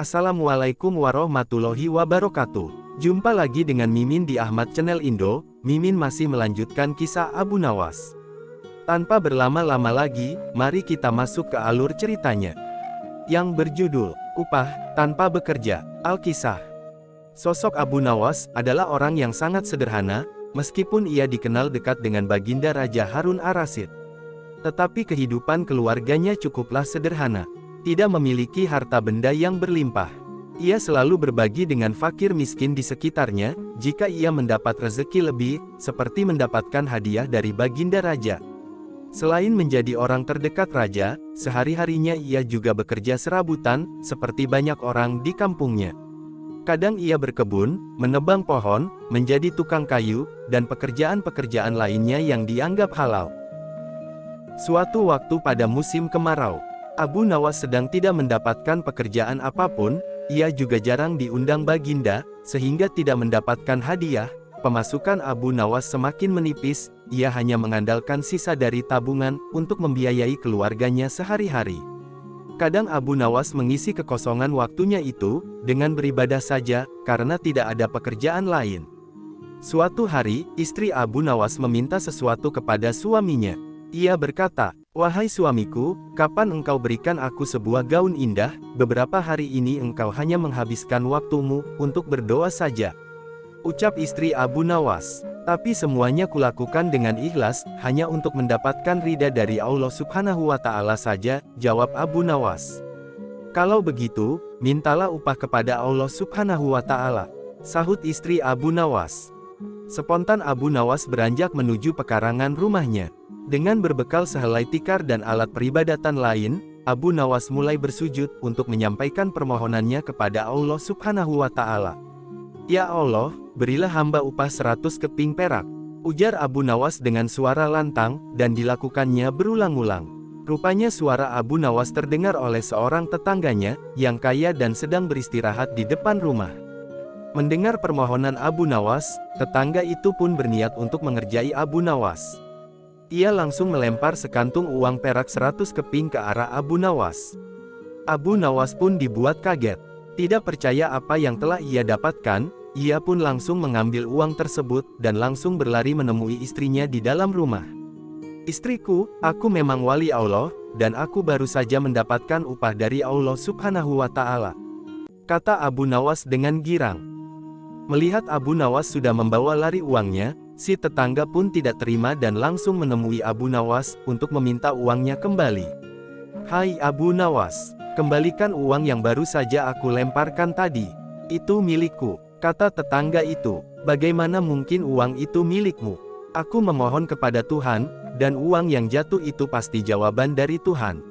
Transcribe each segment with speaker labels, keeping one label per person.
Speaker 1: Assalamualaikum warahmatullahi wabarakatuh. Jumpa lagi dengan Mimin di Ahmad Channel Indo. Mimin masih melanjutkan kisah Abu Nawas. Tanpa berlama-lama lagi, mari kita masuk ke alur ceritanya. Yang berjudul, Upah Tanpa Bekerja, Al-Kisah. Sosok Abu Nawas adalah orang yang sangat sederhana, meskipun ia dikenal dekat dengan Baginda Raja Harun ar-Rasyid. Tetapi kehidupan keluarganya cukuplah sederhana. Tidak memiliki harta benda yang berlimpah. Ia selalu berbagi dengan fakir miskin di sekitarnya, jika ia mendapat rezeki lebih, seperti mendapatkan hadiah dari Baginda Raja. Selain menjadi orang terdekat Raja, sehari-harinya ia juga bekerja serabutan, seperti banyak orang di kampungnya. Kadang ia berkebun, menebang pohon, menjadi tukang kayu, dan pekerjaan-pekerjaan lainnya yang dianggap halal. Suatu waktu pada musim kemarau, Abu Nawas sedang tidak mendapatkan pekerjaan apapun, ia juga jarang diundang Baginda, sehingga tidak mendapatkan hadiah. Pemasukan Abu Nawas semakin menipis, ia hanya mengandalkan sisa dari tabungan untuk membiayai keluarganya sehari-hari. Kadang Abu Nawas mengisi kekosongan waktunya itu dengan beribadah saja, karena tidak ada pekerjaan lain. Suatu hari, istri Abu Nawas meminta sesuatu kepada suaminya. Ia berkata, "Wahai suamiku, kapan engkau berikan aku sebuah gaun indah? Beberapa hari ini engkau hanya menghabiskan waktumu untuk berdoa saja." Ucap istri Abu Nawas, "Tapi semuanya kulakukan dengan ikhlas, hanya untuk mendapatkan ridha dari Allah Subhanahu wa Ta'ala saja," jawab Abu Nawas. "Kalau begitu, mintalah upah kepada Allah Subhanahu wa Ta'ala," sahut istri Abu Nawas. Spontan Abu Nawas beranjak menuju pekarangan rumahnya. Dengan berbekal sehelai tikar dan alat peribadatan lain, Abu Nawas mulai bersujud untuk menyampaikan permohonannya kepada Allah Subhanahu wa Ta'ala. "Ya Allah, berilah hamba upah 100 keping perak," ujar Abu Nawas dengan suara lantang, dan dilakukannya berulang-ulang. Rupanya suara Abu Nawas terdengar oleh seorang tetangganya, yang kaya dan sedang beristirahat di depan rumah. Mendengar permohonan Abu Nawas, tetangga itu pun berniat untuk mengerjai Abu Nawas. Ia langsung melempar sekantung uang perak 100 keping ke arah Abu Nawas. Abu Nawas pun dibuat kaget. Tidak percaya apa yang telah ia dapatkan, ia pun langsung mengambil uang tersebut, dan langsung berlari menemui istrinya di dalam rumah. "Istriku, aku memang wali Allah, dan aku baru saja mendapatkan upah dari Allah Subhanahu wa Ta'ala," kata Abu Nawas dengan girang. Melihat Abu Nawas sudah membawa lari uangnya, si tetangga pun tidak terima dan langsung menemui Abu Nawas untuk meminta uangnya kembali. "Hai Abu Nawas, kembalikan uang yang baru saja aku lemparkan tadi. Itu milikku," kata tetangga itu. "Bagaimana mungkin uang itu milikmu? Aku memohon kepada Tuhan, dan uang yang jatuh itu pasti jawaban dari Tuhan,"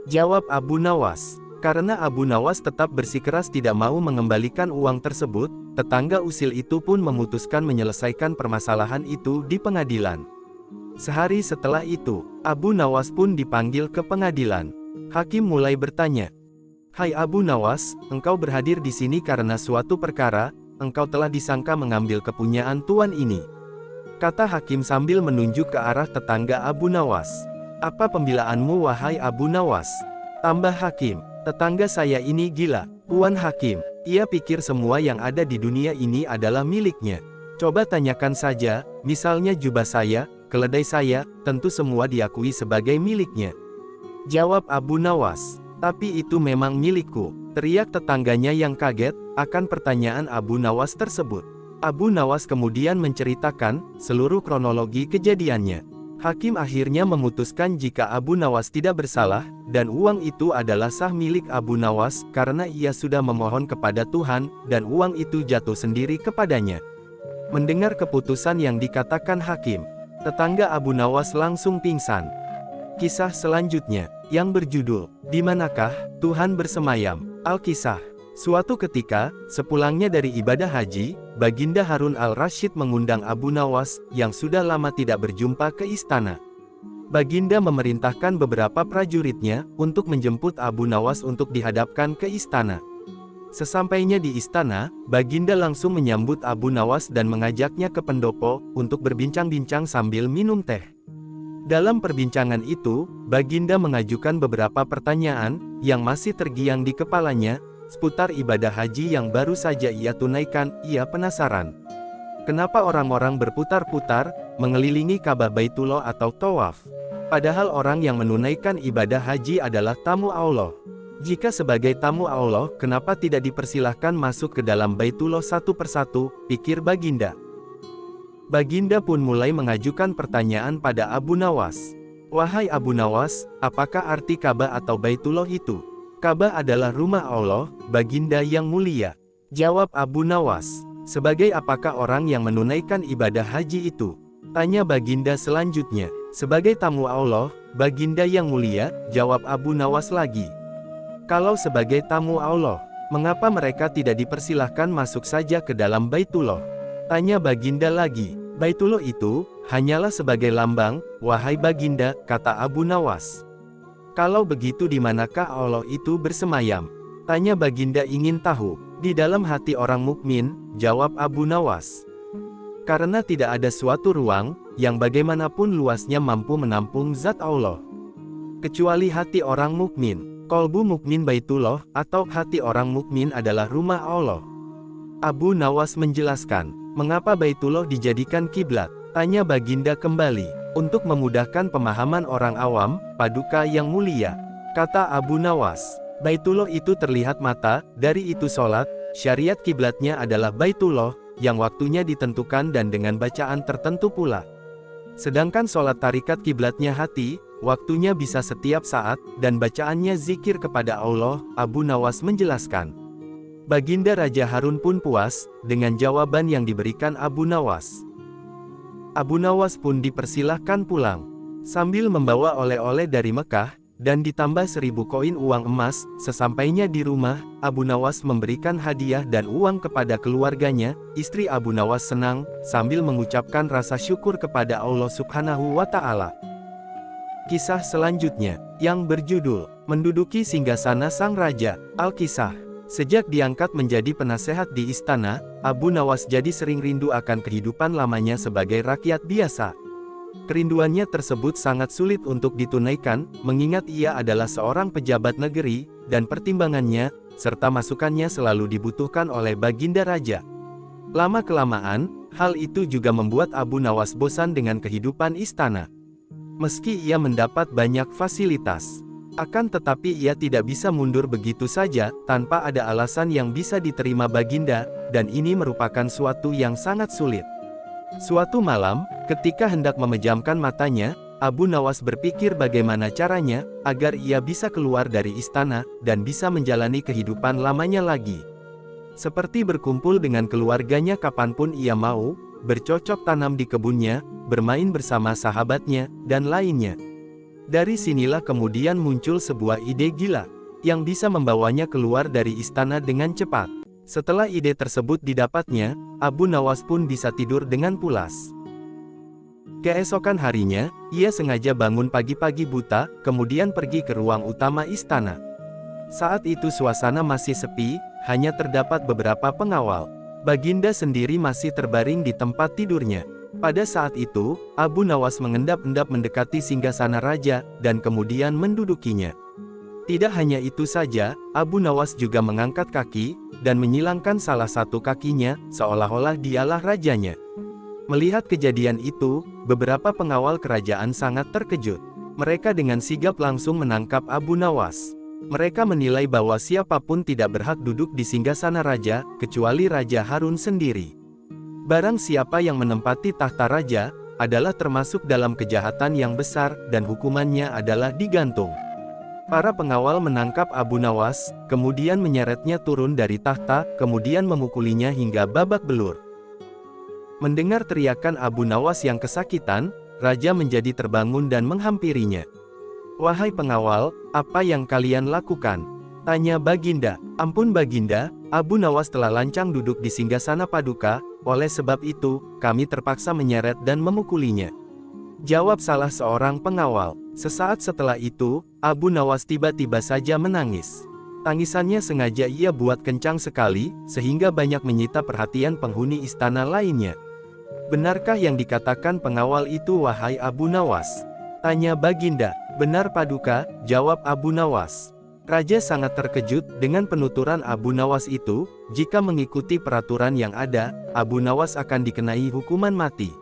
Speaker 1: jawab Abu Nawas. Karena Abu Nawas tetap bersikeras tidak mau mengembalikan uang tersebut, tetangga usil itu pun memutuskan menyelesaikan permasalahan itu di pengadilan. Sehari setelah itu, Abu Nawas pun dipanggil ke pengadilan. Hakim mulai bertanya, "Hai Abu Nawas, engkau berhadir di sini karena suatu perkara, engkau telah disangka mengambil kepunyaan tuan ini," kata hakim sambil menunjuk ke arah tetangga Abu Nawas. "Apa pembelaanmu wahai Abu Nawas?" tambah hakim. "Tetangga saya ini gila, Tuan Hakim. Ia pikir semua yang ada di dunia ini adalah miliknya. Coba tanyakan saja, misalnya jubah saya, keledai saya, tentu semua diakui sebagai miliknya," jawab Abu Nawas. "Tapi itu memang milikku," teriak tetangganya yang kaget akan pertanyaan Abu Nawas tersebut. Abu Nawas kemudian menceritakan seluruh kronologi kejadiannya. Hakim akhirnya memutuskan jika Abu Nawas tidak bersalah, dan uang itu adalah sah milik Abu Nawas, karena ia sudah memohon kepada Tuhan, dan uang itu jatuh sendiri kepadanya. Mendengar keputusan yang dikatakan hakim, tetangga Abu Nawas langsung pingsan. Kisah selanjutnya, yang berjudul, "Di Manakah Tuhan Bersemayam?" Al-Kisah. Suatu ketika, sepulangnya dari ibadah haji, Baginda Harun ar-Rasyid mengundang Abu Nawas, yang sudah lama tidak berjumpa ke istana. Baginda memerintahkan beberapa prajuritnya, untuk menjemput Abu Nawas untuk dihadapkan ke istana. Sesampainya di istana, Baginda langsung menyambut Abu Nawas dan mengajaknya ke pendopo, untuk berbincang-bincang sambil minum teh. Dalam perbincangan itu, Baginda mengajukan beberapa pertanyaan, yang masih tergiang di kepalanya, seputar ibadah haji yang baru saja ia tunaikan. Ia penasaran. Kenapa orang-orang berputar-putar, mengelilingi Ka'bah Baitullah atau tawaf? Padahal orang yang menunaikan ibadah haji adalah tamu Allah. Jika sebagai tamu Allah, kenapa tidak dipersilahkan masuk ke dalam Baitullah satu persatu, pikir Baginda. Baginda pun mulai mengajukan pertanyaan pada Abu Nawas. Wahai Abu Nawas, apakah arti Ka'bah atau Baitullah itu? Ka'bah adalah rumah Allah, Baginda yang mulia. Jawab Abu Nawas. Sebagai apakah orang yang menunaikan ibadah haji itu? Tanya Baginda selanjutnya. Sebagai tamu Allah, Baginda yang mulia, jawab Abu Nawas lagi. Kalau sebagai tamu Allah, mengapa mereka tidak dipersilahkan masuk saja ke dalam Baitullah? Tanya Baginda lagi. Baitullah itu, hanyalah sebagai lambang, wahai Baginda, kata Abu Nawas. Kalau begitu di manakah Allah itu bersemayam? Tanya Baginda ingin tahu. Di dalam hati orang mukmin, jawab Abu Nawas. Karena tidak ada suatu ruang, yang bagaimanapun luasnya mampu menampung zat Allah. Kecuali hati orang mukmin. Qalbu mukmin Baitullah, atau hati orang mukmin adalah rumah Allah. Abu Nawas menjelaskan, mengapa Baitullah dijadikan kiblat? Tanya Baginda kembali. Untuk memudahkan pemahaman orang awam, Paduka yang mulia. Kata Abu Nawas. Baitullah itu terlihat mata, dari itu sholat, syariat kiblatnya adalah Baitullah, yang waktunya ditentukan dan dengan bacaan tertentu pula. Sedangkan sholat tarikat kiblatnya hati, waktunya bisa setiap saat, dan bacaannya zikir kepada Allah, Abu Nawas menjelaskan. Baginda Raja Harun pun puas, dengan jawaban yang diberikan Abu Nawas. Abu Nawas pun dipersilahkan pulang, sambil membawa oleh-oleh dari Mekah, dan ditambah 1000 koin uang emas. Sesampainya di rumah, Abu Nawas memberikan hadiah dan uang kepada keluarganya. Istri Abu Nawas senang, sambil mengucapkan rasa syukur kepada Allah Subhanahu wa Ta'ala. Kisah selanjutnya, yang berjudul Menduduki Singgasana Sang Raja. Al-Kisah. Sejak diangkat menjadi penasehat di istana, Abu Nawas jadi sering rindu akan kehidupan lamanya sebagai rakyat biasa. Kerinduannya tersebut sangat sulit untuk ditunaikan, mengingat ia adalah seorang pejabat negeri, dan pertimbangannya, serta masukannya selalu dibutuhkan oleh Baginda Raja. Lama-kelamaan, hal itu juga membuat Abu Nawas bosan dengan kehidupan istana. Meski ia mendapat banyak fasilitas, akan tetapi ia tidak bisa mundur begitu saja, tanpa ada alasan yang bisa diterima Baginda, dan ini merupakan suatu yang sangat sulit. Suatu malam, ketika hendak memejamkan matanya, Abu Nawas berpikir bagaimana caranya, agar ia bisa keluar dari istana, dan bisa menjalani kehidupan lamanya lagi. Seperti berkumpul dengan keluarganya kapanpun ia mau, bercocok tanam di kebunnya, bermain bersama sahabatnya, dan lainnya. Dari sinilah kemudian muncul sebuah ide gila, yang bisa membawanya keluar dari istana dengan cepat. Setelah ide tersebut didapatnya, Abu Nawas pun bisa tidur dengan pulas. Keesokan harinya, ia sengaja bangun pagi-pagi buta, kemudian pergi ke ruang utama istana. Saat itu suasana masih sepi, hanya terdapat beberapa pengawal. Baginda sendiri masih terbaring di tempat tidurnya. Pada saat itu, Abu Nawas mengendap-endap mendekati singgasana raja, dan kemudian mendudukinya. Tidak hanya itu saja, Abu Nawas juga mengangkat kaki, dan menyilangkan salah satu kakinya, seolah-olah dialah rajanya. Melihat kejadian itu, beberapa pengawal kerajaan sangat terkejut. Mereka dengan sigap langsung menangkap Abu Nawas. Mereka menilai bahwa siapapun tidak berhak duduk di singgasana raja, kecuali Raja Harun sendiri. Barang siapa yang menempati tahta raja, adalah termasuk dalam kejahatan yang besar, dan hukumannya adalah digantung. Para pengawal menangkap Abu Nawas, kemudian menyeretnya turun dari tahta, kemudian memukulinya hingga babak belur. Mendengar teriakan Abu Nawas yang kesakitan, raja menjadi terbangun dan menghampirinya. "Wahai pengawal, apa yang kalian lakukan?" tanya Baginda. "Ampun Baginda, Abu Nawas telah lancang duduk di singgasana Paduka, oleh sebab itu, kami terpaksa menyeret dan memukulinya," jawab salah seorang pengawal. Sesaat setelah itu, Abu Nawas tiba-tiba saja menangis. Tangisannya sengaja ia buat kencang sekali, sehingga banyak menyita perhatian penghuni istana lainnya. "Benarkah yang dikatakan pengawal itu wahai Abu Nawas?" tanya Baginda. "Benar Paduka," jawab Abu Nawas. Raja sangat terkejut dengan penuturan Abu Nawas itu. Jika mengikuti peraturan yang ada, Abu Nawas akan dikenai hukuman mati.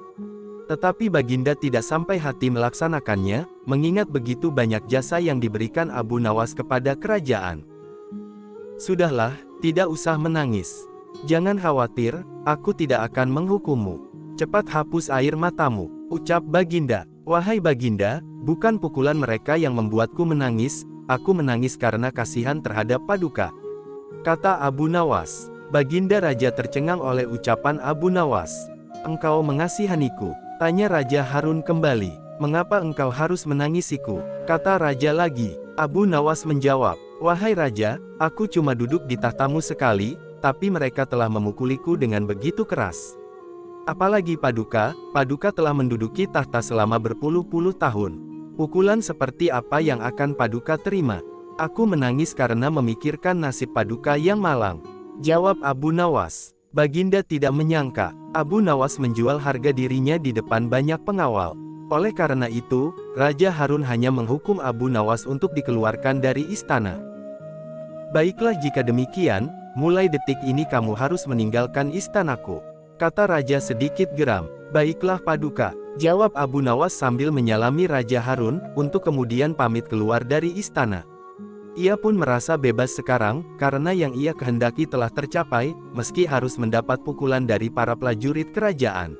Speaker 1: Tetapi Baginda tidak sampai hati melaksanakannya, mengingat begitu banyak jasa yang diberikan Abu Nawas kepada kerajaan. Sudahlah, tidak usah menangis. Jangan khawatir, aku tidak akan menghukummu. Cepat hapus air matamu, ucap Baginda. Wahai Baginda, bukan pukulan mereka yang membuatku menangis, aku menangis karena kasihan terhadap Paduka, kata Abu Nawas. Baginda Raja tercengang oleh ucapan Abu Nawas. Engkau mengasihaniku, tanya Raja Harun kembali. Mengapa engkau harus menangisiku? Kata Raja lagi. Abu Nawas menjawab, wahai Raja, aku cuma duduk di tahtamu sekali, tapi mereka telah memukuliku dengan begitu keras. Apalagi Paduka, Paduka telah menduduki tahta selama berpuluh-puluh tahun. Pukulan seperti apa yang akan Paduka terima? Aku menangis karena memikirkan nasib Paduka yang malang, jawab Abu Nawas. Baginda tidak menyangka, Abu Nawas menjual harga dirinya di depan banyak pengawal. Oleh karena itu, Raja Harun hanya menghukum Abu Nawas untuk dikeluarkan dari istana. Baiklah jika demikian, mulai detik ini kamu harus meninggalkan istanaku, kata Raja sedikit geram. Baiklah Paduka, jawab Abu Nawas sambil menyalami Raja Harun, untuk kemudian pamit keluar dari istana. Ia pun merasa bebas sekarang, karena yang ia kehendaki telah tercapai, meski harus mendapat pukulan dari para prajurit kerajaan.